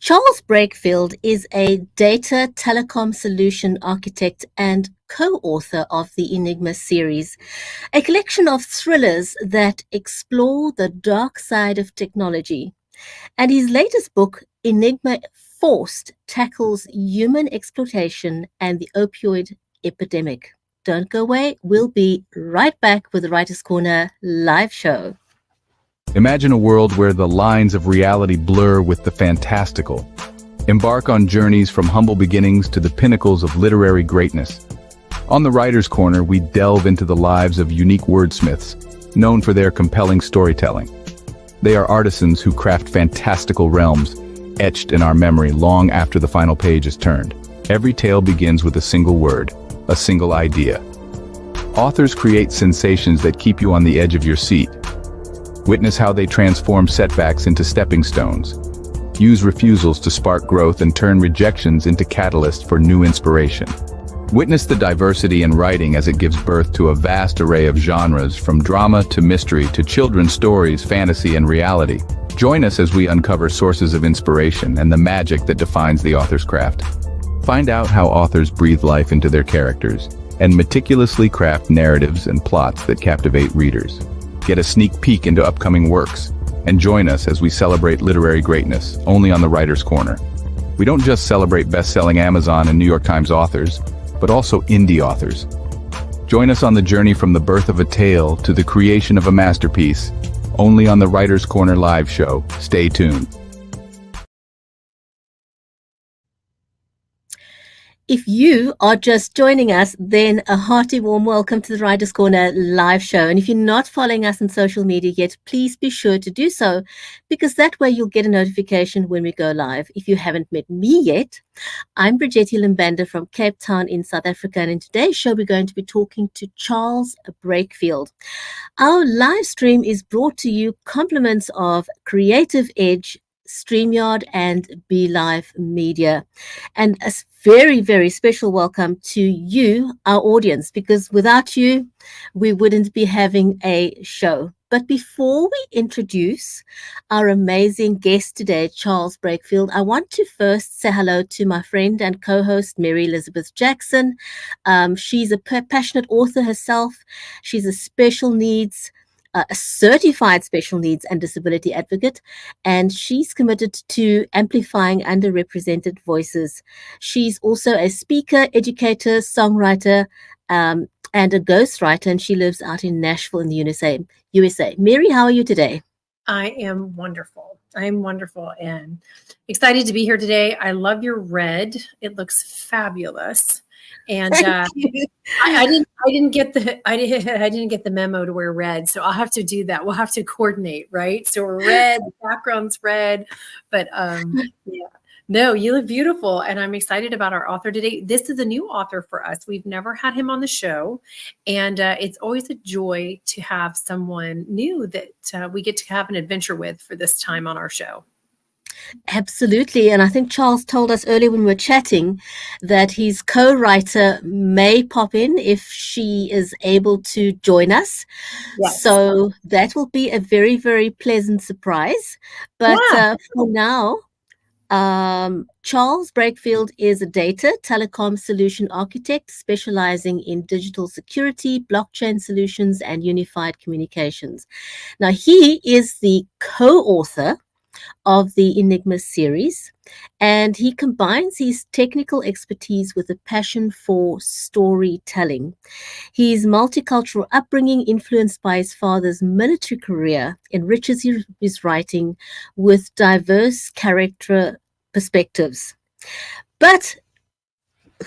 Charles Breakfield is a data telecom solution architect and co-author of the Enigma Series, a collection of thrillers that explore the dark side of technology. And his latest book, Enigma Forced, tackles human exploitation and the opioid epidemic. Don't go away. We'll be right back with the Writer's Corner live show. Imagine a world where the lines of reality blur with the fantastical. Embark on journeys from humble beginnings to the pinnacles of literary greatness. On the Writer's Corner, we delve into the lives of unique wordsmiths, known for their compelling storytelling. They are artisans who craft fantastical realms, etched in our memory long after the final page is turned. Every tale begins with a single word, a single idea. Authors create sensations that keep you on the edge of your seat. Witness how they transform setbacks into stepping stones, use refusals to spark growth and turn rejections into catalysts for new inspiration. Witness the diversity in writing as it gives birth to a vast array of genres, from drama to mystery to children's stories, fantasy and reality. Join us as we uncover sources of inspiration and the magic that defines the author's craft. Find out how authors breathe life into their characters and meticulously craft narratives and plots that captivate readers. Get a sneak peek into upcoming works, and join us as we celebrate literary greatness, only on the Writer's Corner. We don't just celebrate best-selling Amazon and New York Times authors, but also indie authors. Join us on the journey from the birth of a tale to the creation of a masterpiece, only on the Writer's Corner live show. Stay tuned. If you are just joining us, then a hearty warm welcome to the Writer's Corner live show. And if you're not following us on social media yet, please be sure to do so, because that way you'll get a notification when we go live. If you haven't met me yet, I'm Bridgetti Lim Banda from Cape Town in South Africa. And in today's show, we're going to be talking to Charles Breakfield. Our live stream is brought to you compliments of Creative Edge, StreamYard and BeLive Media. And a very, very special welcome to you, our audience, because without you, we wouldn't be having a show. But before we introduce our amazing guest today, Charles Breakfield, I want to first say hello to my friend and co-host, Mary Elizabeth Jackson. She's a passionate author herself. She's a certified special needs and disability advocate, and she's committed to amplifying underrepresented voices. She's also a speaker, educator, songwriter, and a ghostwriter, and she lives out in Nashville in the USA. Mary, how are you today? I am wonderful. And excited to be here today. I love your red. It looks fabulous. And I didn't get the memo to wear red, so I'll have to do that. We'll have to coordinate, right? So we're red, the background's red, but yeah. No, you look beautiful, and I'm excited about our author today. This is a new author for us. We've never had him on the show, and it's always a joy to have someone new that we get to have an adventure with for this time on our show. Absolutely. And I think Charles told us earlier when we were chatting that his co-writer may pop in if she is able to join us. Yes. So that will be a very, very pleasant surprise. But for now, Charles Breakfield is a data telecom solution architect specializing in digital security, blockchain solutions, and unified communications. Now, he is the co-author of the Enigma series, and he combines his technical expertise with a passion for storytelling. His multicultural upbringing, influenced by his father's military career, enriches his writing with diverse character perspectives. But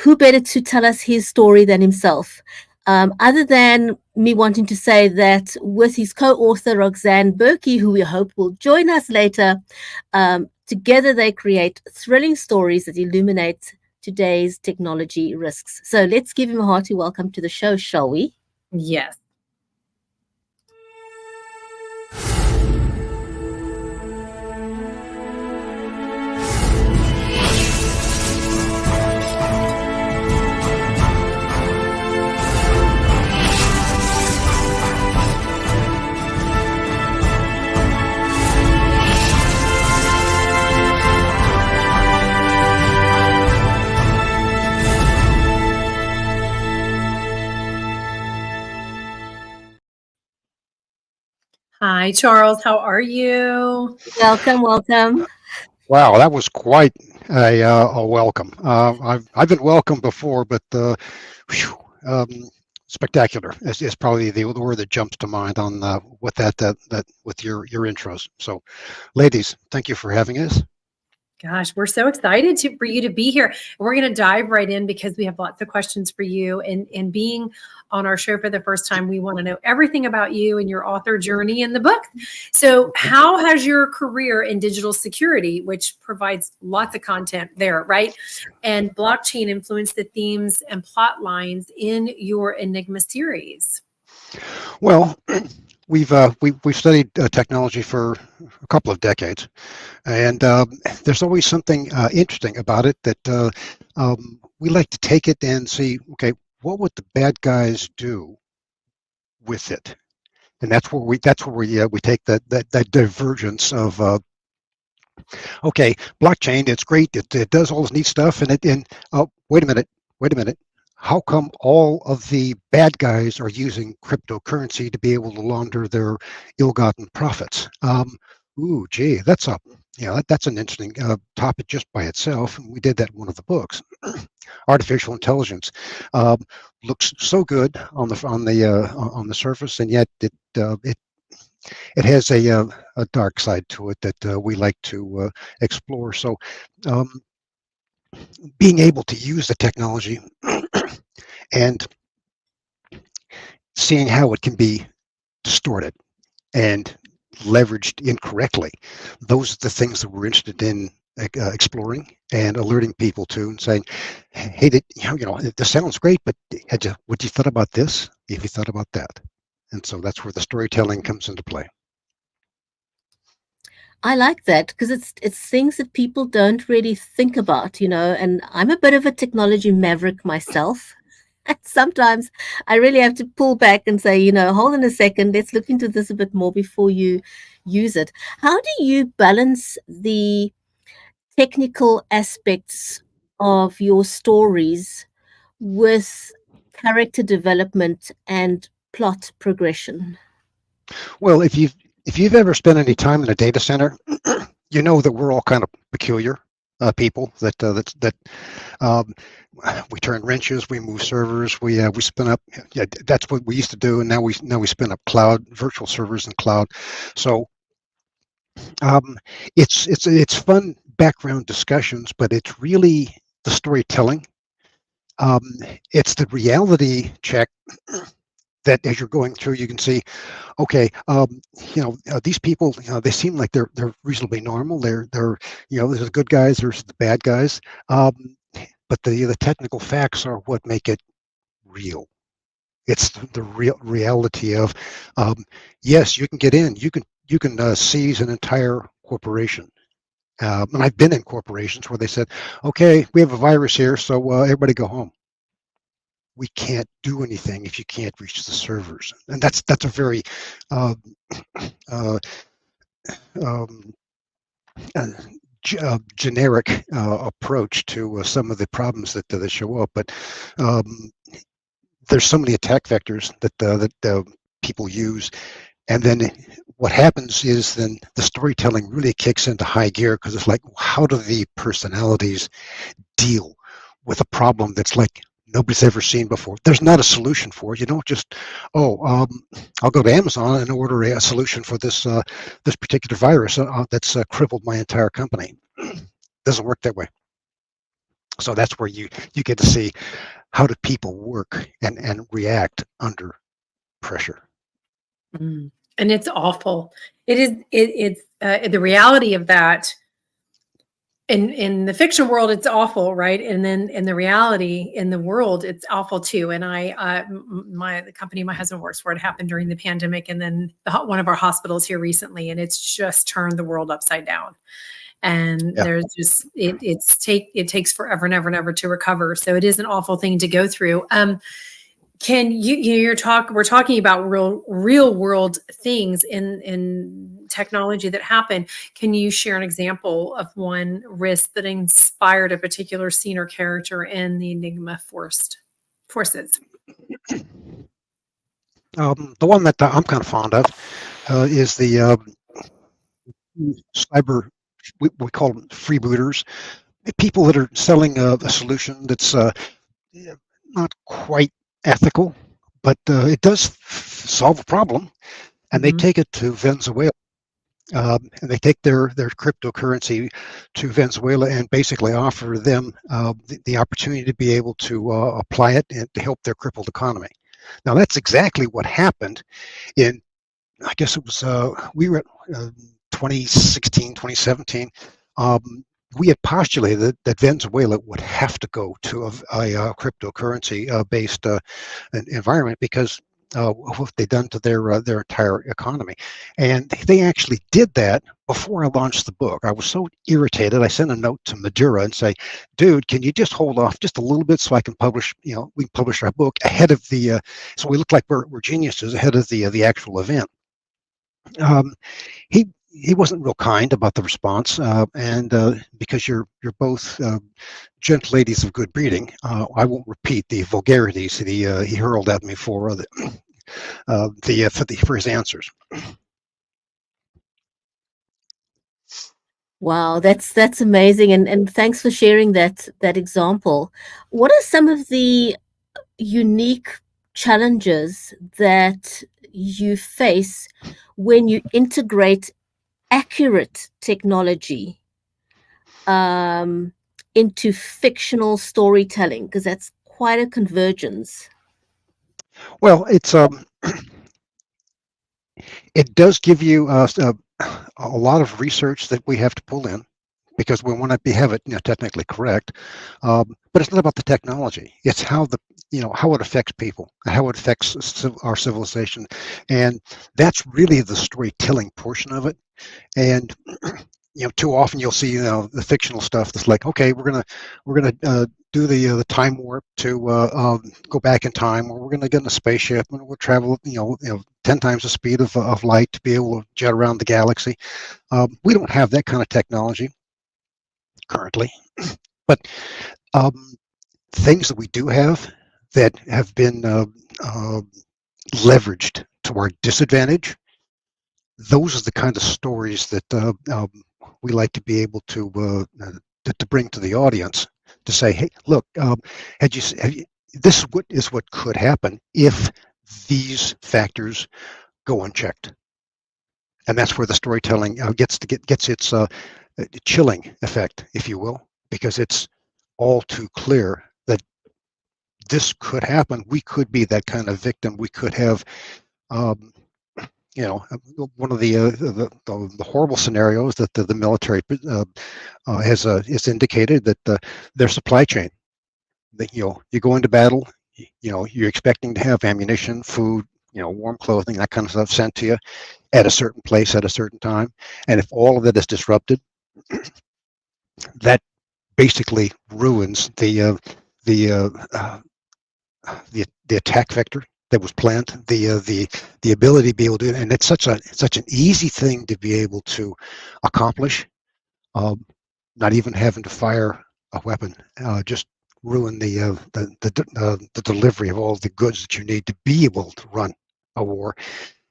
who better to tell us his story than himself? Other than me wanting to say that with his co-author, Roxanne Berkey, who we hope will join us later, together they create thrilling stories that illuminate today's technology risks. So let's give him a hearty welcome to the show, shall we? Yes. Hi, Charles. How are you? Welcome, welcome. Wow, that was quite a welcome. I've been welcomed before, but whew, um, spectacular is probably the word that jumps to mind on with that with your intros. So, ladies, thank you for having us. Gosh, we're so excited for you to be here. We're going to dive right in because we have lots of questions for you. And being on our show for the first time, we want to know everything about you and your author journey in the book. So, how has your career in digital security, which provides lots of content there, right, and blockchain influenced the themes and plot lines in your Enigma series? Well, we've studied technology for a couple of decades, and there's always something interesting about it that we like to take it and see, okay, what would the bad guys do with it? And that's where we take that divergence of okay, blockchain, it's great, it does all this neat stuff, and oh, wait a minute, how come all of the bad guys are using cryptocurrency to be able to launder their ill-gotten profits? Ooh, gee, that's an interesting topic just by itself. And we did that in one of the books. Artificial intelligence um, looks so good on the surface, and yet it has a dark side to it that we like to explore. So, um, being able to use the technology and seeing how it can be distorted and leveraged incorrectly, those are the things that we're interested in exploring and alerting people to, and saying, "Hey, this sounds great, but would you thought about this? Have you thought about that?" And so that's where the storytelling comes into play. I like that because it's things that people don't really think about, and I'm a bit of a technology maverick myself. And sometimes I really have to pull back and say, hold on a second, let's look into this a bit more before you use it. How do you balance the technical aspects of your stories with character development and plot progression? Well, if you've ever spent any time in a data center, you know that we're all kind of peculiar people. That um, we turn wrenches, we move servers, we spin up. Yeah, that's what we used to do, and now we spin up cloud virtual servers and cloud. So um, it's fun background discussions, but it's really the storytelling. Um, it's the reality check that as you're going through, you can see, okay, these people, they seem like they're reasonably normal. They're there's the good guys, there's the bad guys, but the technical facts are what make it real. It's the real reality of, yes, you can get in, you can seize an entire corporation. And I've been in corporations where they said, okay, we have a virus here, so everybody go home. We can't do anything if you can't reach the servers, and that's a very uh, uh, um, uh, generic approach to some of the problems that show up. But um, there's so many attack vectors that people use, and then what happens is then the storytelling really kicks into high gear because it's like, how do the personalities deal with a problem that's like nobody's ever seen before? There's not a solution for it. You don't just, I'll go to Amazon and order a solution for this particular virus that's crippled my entire company. Doesn't work that way. So that's where you get to see how do people work and react under pressure. Mm. And it's awful. It is. It's the reality of that. In the fiction world, it's awful, right? And then in the reality in the world, it's awful too. And the company my husband works for, it happened during the pandemic, and then one of our hospitals here recently, and it's just turned the world upside down. And Yeah. there's just it takes forever and ever and ever to recover. So it is an awful thing to go through. Can we're talking about real world things in technology that happen. Can you share an example of one risk that inspired a particular scene or character in the Enigma Forces? The one that I'm kind of fond of is the cyber, we call them freebooters, people that are selling a solution that's not quite ethical, but it does solve a problem, and they Mhm. take it to Venezuela. And they take their cryptocurrency to Venezuela and basically offer them the opportunity to be able to apply it and to help their crippled economy. Now, that's exactly what happened in, I guess it was, we were at 2016, 2017. We had postulated that Venezuela would have to go to a cryptocurrency based environment because what they've done to their entire economy, and they actually did that before I launched the book. I was so irritated. I sent a note to Madura and say, "Dude, can you just hold off just a little bit so I can publish? We can publish our book ahead of the so we look like we're geniuses ahead of the actual event." Um, he wasn't real kind about the response, and because you're both gentle ladies of good breeding, I won't repeat the vulgarities that he hurled at me for his answers. Wow, that's amazing, and thanks for sharing that example. What are some of the unique challenges that you face when you integrate accurate technology um, into fictional storytelling? Because that's quite a convergence. Well, it does give you a lot of research that we have to pull in because we want to have it technically correct. But it's not about the technology. It's how how it affects people, how it affects our civilization, and that's really the storytelling portion of it. And too often you'll see the fictional stuff that's like, okay, we're gonna do the time warp to go back in time, or we're gonna get in a spaceship and we'll travel 10 times the speed of light to be able to jet around the galaxy. We don't have that kind of technology currently, but um, things that we do have that have been leveraged to our disadvantage, those are the kind of stories that we like to be able to bring to the audience to say, hey, look, have you, this is what could happen if these factors go unchecked, and that's where the storytelling gets its chilling effect, if you will, because it's all too clear that this could happen. We could be that kind of victim. We could have um, one of the horrible scenarios that the military has indicated that their supply chain, that you go into battle, you're expecting to have ammunition, food, warm clothing, that kind of stuff sent to you at a certain place at a certain time, and if all of that is disrupted, that basically ruins the the attack vector that was planned, the ability to be able to do it, and it's such an easy thing to be able to accomplish, um, not even having to fire a weapon, just ruin the delivery of all the goods that you need to be able to run a war.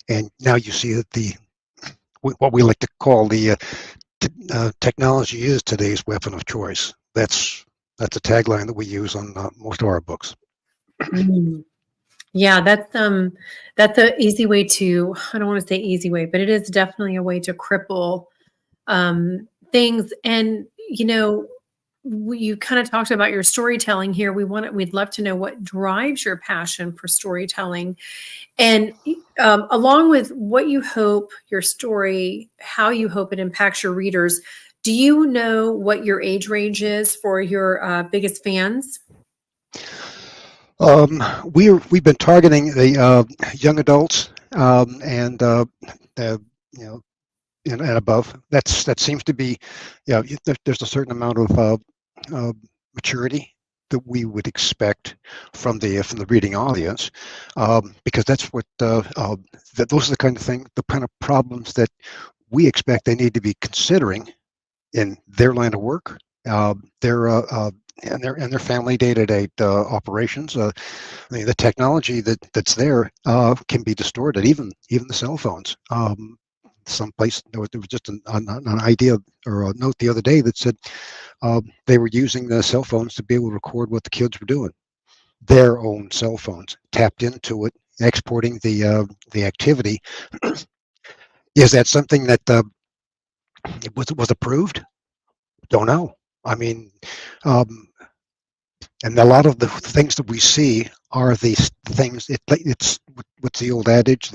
And now you see that what we like to call the technology is today's weapon of choice. That's a tagline that we use on most of our books. Mm. Yeah, that's a easy way to, I don't want to say easy way, but it is definitely a way to cripple things. And you kind of talked about your storytelling here. We'd love to know what drives your passion for storytelling, and along with what you hope your story, how you hope it impacts your readers. Do you know what your age range is for your biggest fans? We've been targeting the young adults and you know and above. That seems to be, there's a certain amount of uh, maturity that we would expect from the reading audience, because that's what those are the kind of the kind of problems that we expect they need to be considering in their line of work, their and their family day-to-day operations. The technology that's there can be distorted. Even the cell phones. Someplace there was just an idea or a note the other day that said they were using the cell phones to be able to record what the kids were doing. Their own cell phones tapped into it, exporting the activity. Is that something that was approved? Don't know. I mean, um, and a lot of the things that we see are these things. It's what's the old adage?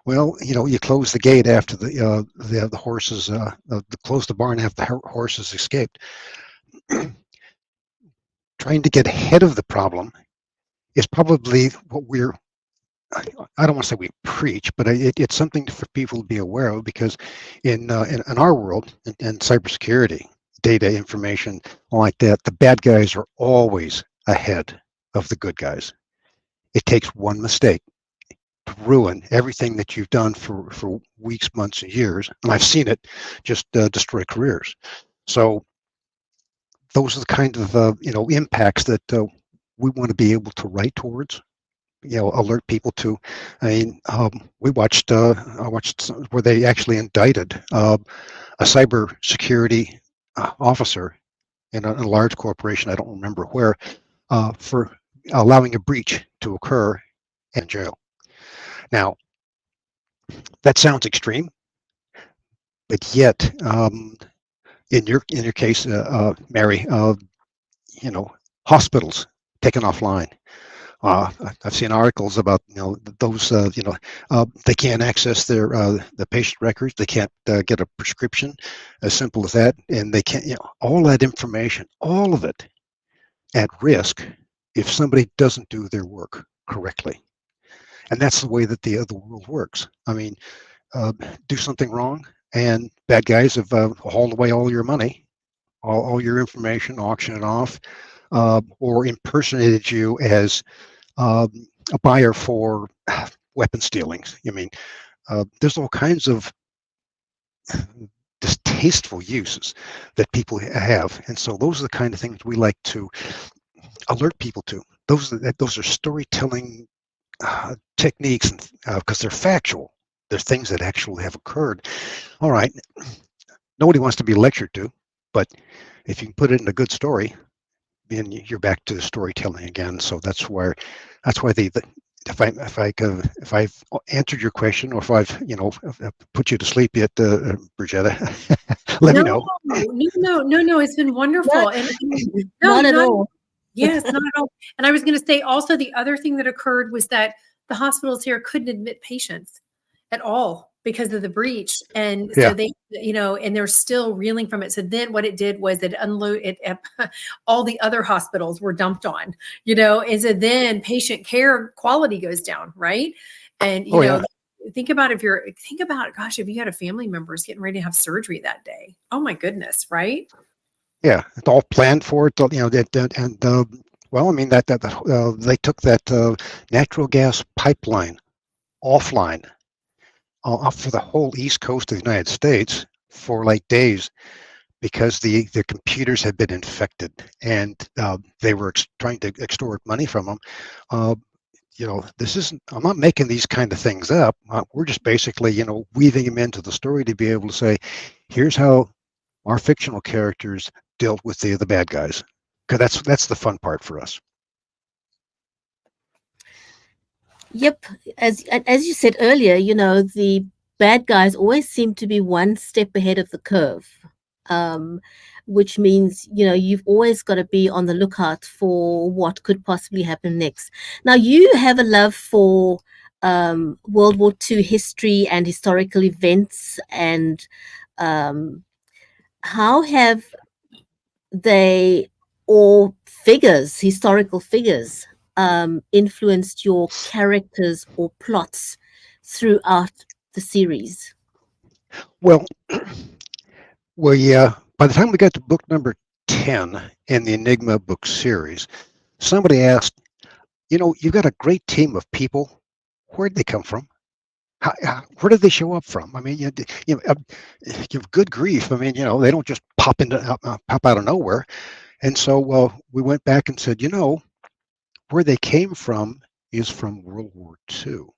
Well, you close the gate after the horses, close the barn after the horses escaped. Trying to get ahead of the problem is probably what I don't want to say we preach, but it's something for people to be aware of, because in our world, in cybersecurity, data information like that, the bad guys are always ahead of the good guys. It takes one mistake to ruin everything that you've done for weeks, months, and years. And I've seen it just destroy careers. So those are the kind of impacts that we want to be able to write towards. Alert people to. I mean, I watched where they actually indicted a cybersecurity officer in a large corporation, I don't remember where, for allowing a breach to occur in jail. Now, that sounds extreme, but yet, in your case, Mary, hospitals taken offline. I've seen articles about those they can't access the patient records. They can't get a prescription, as simple as that, and they can't. All that information, all of it, at risk if somebody doesn't do their work correctly. And that's the way that the other world works. I mean, do something wrong, and bad guys have hauled away all your money, all your information, auctioned it off, or impersonated you as a buyer for weapon stealings. I mean, there's all kinds of distasteful uses that people have, and so those are the kind of things we like to alert people to. Those are storytelling techniques, because they're factual. They're things that actually have occurred. All right, nobody wants to be lectured to, but if you can put it in a good story, then you're back to the storytelling again. So that's why if I've answered your question, or if I've put you to sleep yet, Bridgetta, let me know. No. It's been wonderful. Not at all. Yes, not at all. And I was going to say also, the other thing that occurred was that the hospitals here couldn't admit patients at all because of the breach. And so they, and they're still reeling from it. So then what it did was it all the other hospitals were dumped on, and so then patient care quality goes down. Right. And, think about if you had a family member who's getting ready to have surgery that day. Oh my goodness. Right. Yeah, it's all planned for it. Well, I mean that they took that natural gas pipeline offline for the whole east coast of the United States for like days, because the computers had been infected, and they were trying to extort money from them. This isn't. I'm not making these kind of things up. We're just basically weaving them into the story to be able to say, here's how our fictional characters dealt with the bad guys, because that's the fun part for us. Yep, as you said earlier, the bad guys always seem to be one step ahead of the curve, which means you've always got to be on the lookout for what could possibly happen next. Now, you have a love for World War II history and historical events, and how have they, or historical figures, influenced your characters or plots throughout the series? Well, yeah. By the time we got to book number 10 in the Enigma book series, somebody asked, you've got a great team of people. Where'd they come from? Where did they show up from? I mean, you have good grief. I mean, they don't just pop out of nowhere. And so we went back and said, where they came from is from World War II.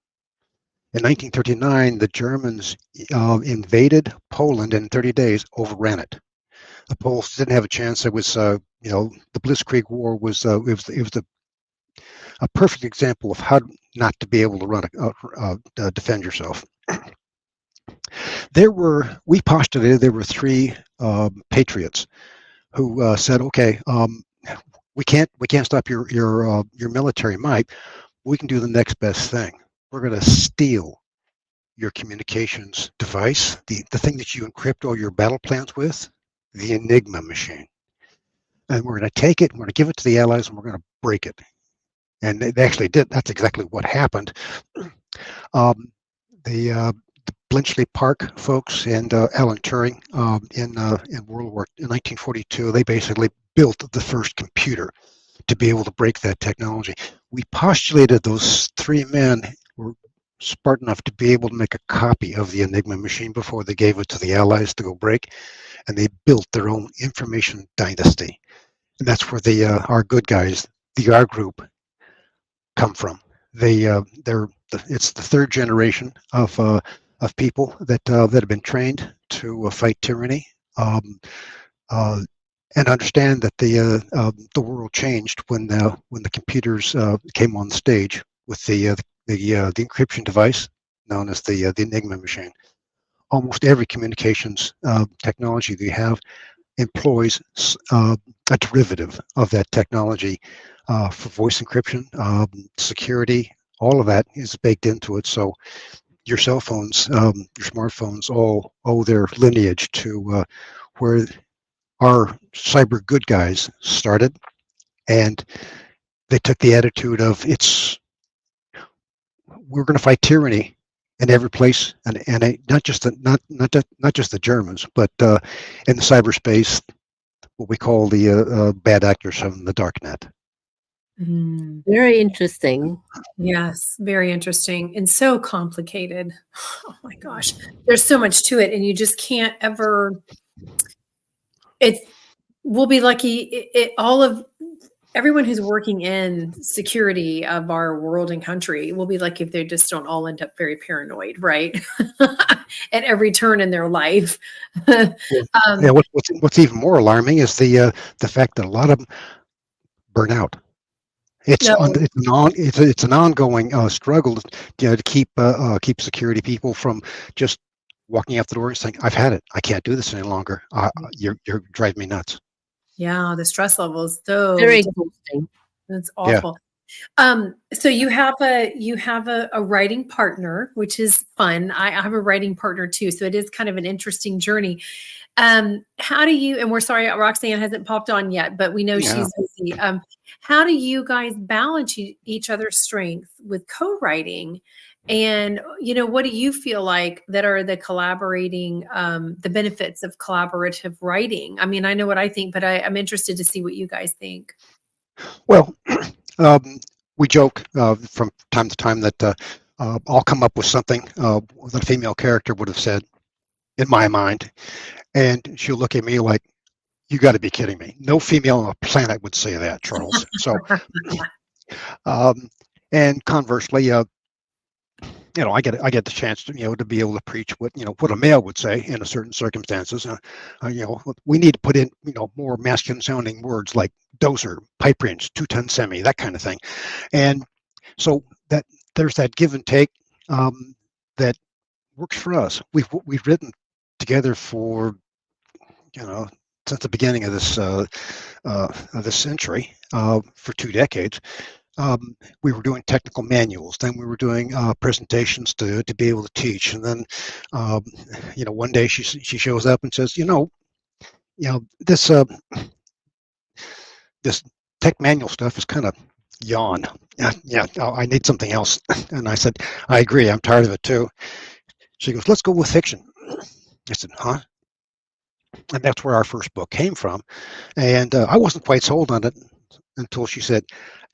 In 1939, the Germans invaded Poland and in 30 days overran it. The Poles didn't have a chance. It was, the Blitzkrieg War was a perfect example of how not to be able to defend yourself. We postulated there were three patriots who said, okay, we can't stop your military might. We can do the next best thing. We're going to steal your communications device, the thing that you encrypt all your battle plans with, the Enigma machine. And we're going to take it, and we're going to give it to the Allies, and we're going to break it. And they actually did. That's exactly what happened. The Bletchley Park folks and Alan Turing in 1942, they basically built the first computer to be able to break that technology. We postulated those three men were smart enough to be able to make a copy of the Enigma machine before they gave it to the Allies to go break, and they built their own information dynasty. And that's where our good guys, the R group, come from. It's the third generation of people that have been trained to fight tyranny, and understand that the world changed when the computers came on stage with the encryption device known as the Enigma machine. Almost every communications technology that you have employs a derivative of that technology for voice encryption, security. All of that is baked into it. So your cell phones, your smartphones, all owe their lineage to where our cyber good guys started, and they took the attitude of we're going to fight tyranny in every place, and not just the Germans, but in the cyberspace, what we call the bad actors from the dark net. Very interesting. Yes, very interesting and so complicated. Oh my gosh, there's so much to it, and you just can't ever. We'll be lucky. Everyone who's working in security of our world and country will be lucky if they just don't all end up very paranoid, right? At every turn in their life. What's even more alarming is the fact that a lot of them burn out. It's an ongoing struggle, to keep security people from just walking out the door and saying, "I've had it. I can't do this any longer. You're driving me nuts." Yeah, the stress levels, though. Very exhausting. That's awful. Yeah. So you have a writing partner, which is fun. I have a writing partner too, so it is kind of an interesting journey. How do you? And we're sorry, Roxanne hasn't popped on yet, but we know she's busy. How do you guys balance each other's strengths with co-writing? And, what do you feel like that are the collaborating, the benefits of collaborative writing? I mean, I know what I think, but I'm interested to see what you guys think. Well, we joke from time to time that I'll come up with something that a female character would have said in my mind, and she'll look at me like, "You got to be kidding me. No female on the planet would say that, Charles." So, and conversely, I get the chance to be able to preach what a male would say in a certain circumstances. We need to put in more masculine sounding words like dozer, pipe wrench, 2-ton semi, that kind of thing. And so that there's that give and take that works for us. We've written together for since the beginning of this century, for 2 decades. We were doing technical manuals, then we were doing presentations to be able to teach, and then one day she shows up and says, this tech manual stuff is kind of yawn. Yeah, I need something else. And I said, I agree, I'm tired of it too. She goes, let's go with fiction. I said, huh? And that's where our first book came from. And I wasn't quite sold on it until she said,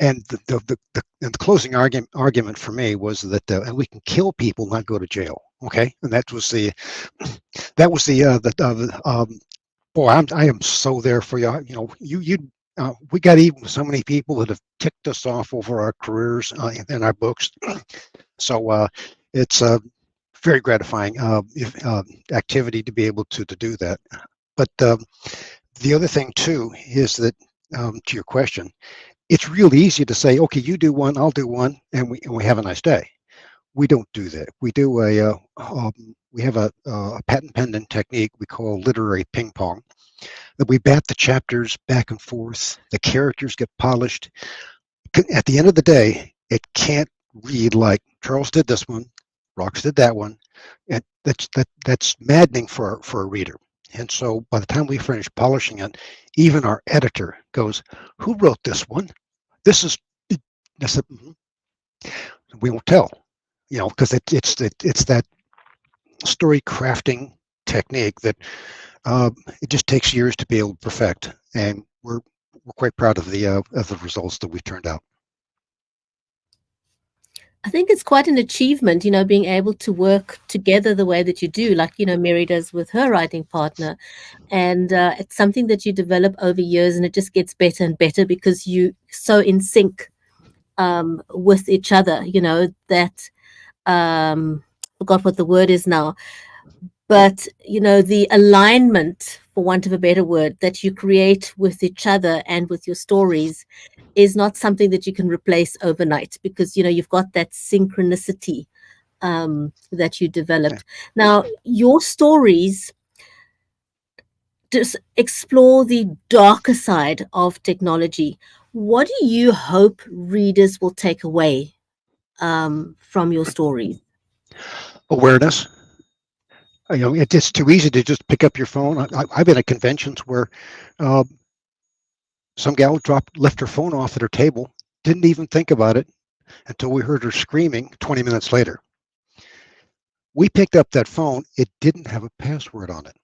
and the closing argument for me was that and we can kill people, not go to jail. Okay, and that was the Boy, I am so there for you. You know, we got even with so many people that have ticked us off over our careers in our books. So it's very gratifying activity to be able to do that. But the other thing too is that to your question, it's real easy to say, okay, you do one, I'll do one, and we have a nice day. We don't do that. We do we have a patent pending technique we call literary ping pong, that we bat the chapters back and forth. The characters get polished. At the end of the day, it can't read like Charles did this one, Rox did that one, and that's maddening for a reader. And so by the time we finish polishing it, even our editor goes, "Who wrote this one? This is." I said, "We won't tell, you know, because it's that story crafting technique that it just takes years to be able to perfect, and we're quite proud of the results that we've turned out." I think it's quite an achievement, you know, being able to work together the way that you do, like, you know, Mary does with her writing partner. And it's something that you develop over years, and it just gets better and better because you so in sync with each other, you know, that forgot what the word is now. But, you know, the alignment, for want of a better word, that you create with each other and with your stories is not something that you can replace overnight because, you know, you've got that synchronicity that you developed. Now, your stories just explore the darker side of technology. What do you hope readers will take away from your stories? Awareness. You know, it's just too easy to just pick up your phone. I've been at conventions where some gal left her phone off at her table, didn't even think about it until we heard her screaming 20 minutes later. We picked up that phone. It didn't have a password on it.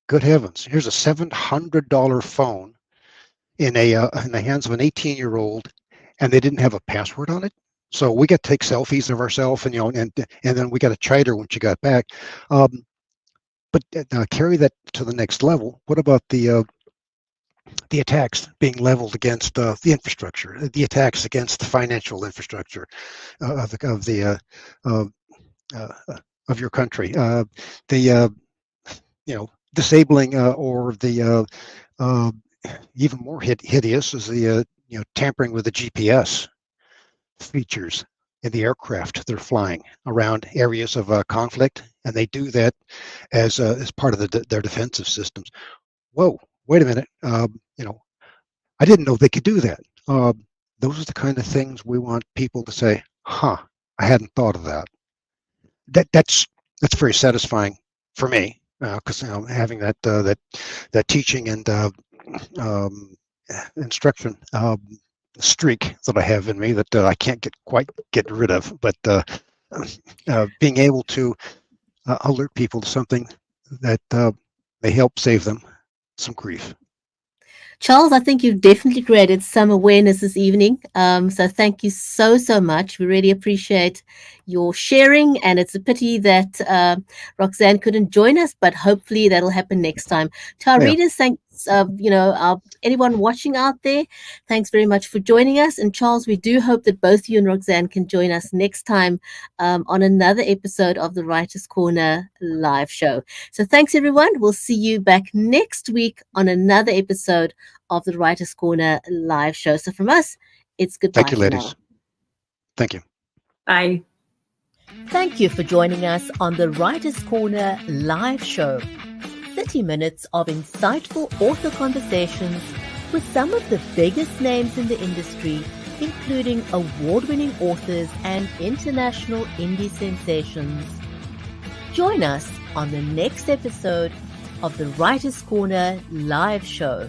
Good heavens! Here's a $700 phone in the hands of an 18-year-old, and they didn't have a password on it. So we got to take selfies of ourselves, and you know, and then we got to chide her when she got back. But carry that to the next level. What about the attacks being leveled against the infrastructure, the attacks against the financial infrastructure of your country, you know, disabling or the even more hideous is the you know, tampering with the GPS features in the aircraft they're flying around areas of conflict, and they do that as part of their defensive systems. Whoa, wait a minute, you know, I didn't know they could do that. Those are the kind of things we want people to say, huh, I hadn't thought of that. That's very satisfying for me, because you know, having that teaching and instruction streak that I have in me that I can't quite get rid of, but being able to alert people to something that may help save them some grief. Charles, I think you've definitely created some awareness this evening. So thank you so much. We really appreciate your sharing, and it's a pity that Roxanne couldn't join us, but hopefully that'll happen next time. To our readers, thanks, you know, anyone watching out there, thanks very much for joining us. And Charles, we do hope that both you and Roxanne can join us next time on another episode of the Writers' Corner live show. So thanks, everyone. We'll see you back next week on another episode of the Writers' Corner live show. So from us, it's goodbye. Thank you, ladies. Now. Thank you. Bye. Thank you for joining us on the Writers' Corner live show. 30 minutes of insightful author conversations with some of the biggest names in the industry, including award-winning authors and international indie sensations. Join us on the next episode of the Writers' Corner live show.